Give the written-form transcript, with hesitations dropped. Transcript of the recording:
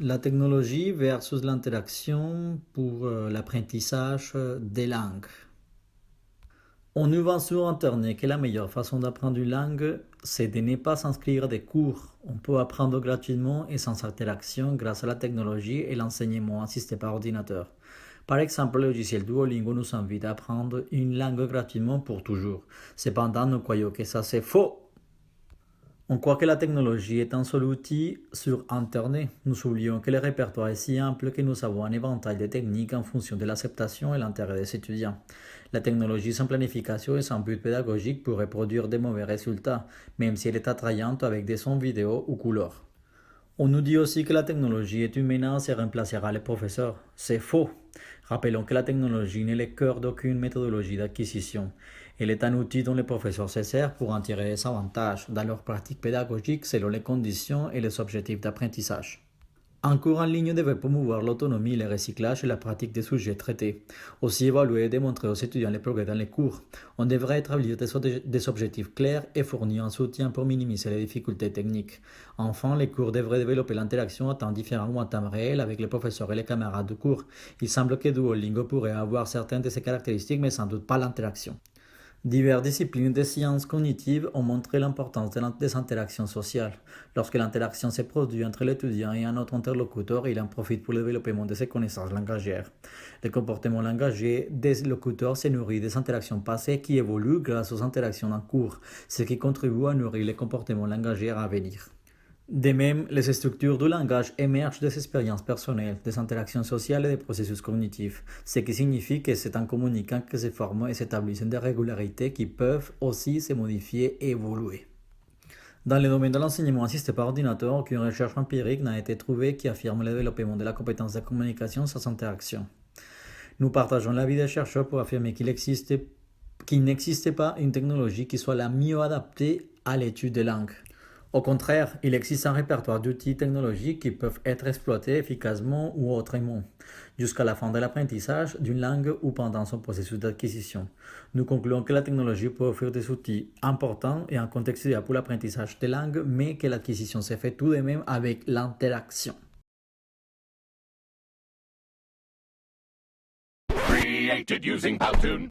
La technologie versus l'interaction pour l'apprentissage des langues. On nous vend sur Internet que la meilleure façon d'apprendre une langue, c'est de ne pas s'inscrire à des cours. On peut apprendre gratuitement et sans interaction grâce à la technologie et l'enseignement assisté par ordinateur. Par exemple, le logiciel Duolingo nous invite à apprendre une langue gratuitement pour toujours. Cependant, nous croyons que ça c'est faux. On croit que la technologie est un seul outil sur Internet. Nous oublions que le répertoire est si ample que nous avons un éventail de techniques en fonction de l'acceptation et l'intérêt des étudiants. La technologie sans planification et sans but pédagogique pourrait produire de mauvais résultats, même si elle est attrayante avec des sons vidéo ou couleurs. On nous dit aussi que la technologie est une menace et remplacera les professeurs. C'est faux. Rappelons que la technologie n'est le cœur d'aucune méthodologie d'acquisition. Elle est un outil dont les professeurs se servent pour en tirer des avantages dans leur pratique pédagogique selon les conditions et les objectifs d'apprentissage. Un cours en ligne devrait promouvoir l'autonomie, le recyclage et la pratique des sujets traités. Aussi évaluer et démontrer aux étudiants les progrès dans les cours. On devrait établir des objectifs clairs et fournir un soutien pour minimiser les difficultés techniques. Enfin, les cours devraient développer l'interaction à temps différent ou à temps réel avec les professeurs et les camarades de cours. Il semble que Duolingo pourrait avoir certaines de ces caractéristiques, mais sans doute pas l'interaction. Diverses disciplines des sciences cognitives ont montré l'importance des interactions sociales. Lorsque l'interaction se produit entre l'étudiant et un autre interlocuteur, il en profite pour le développement de ses connaissances langagières. Le comportement langagier des locuteurs se nourrit des interactions passées qui évoluent grâce aux interactions en cours, ce qui contribue à nourrir les comportements langagiers à venir. De même, les structures du langage émergent des expériences personnelles, des interactions sociales et des processus cognitifs, ce qui signifie que c'est en communiquant que se forment et s'établissent des régularités qui peuvent aussi se modifier et évoluer. Dans le domaine de l'enseignement assisté par ordinateur, aucune recherche empirique n'a été trouvée qui affirme le développement de la compétence de communication sans interaction. Nous partageons l'avis des chercheurs pour affirmer qu'il n'existe pas une technologie qui soit la mieux adaptée à l'étude des langues. Au contraire, il existe un répertoire d'outils technologiques qui peuvent être exploités efficacement ou autrement, jusqu'à la fin de l'apprentissage d'une langue ou pendant son processus d'acquisition. Nous concluons que la technologie peut offrir des outils importants et un contexte idéal pour l'apprentissage des langues, mais que l'acquisition se fait tout de même avec l'interaction. Created using Powtoon.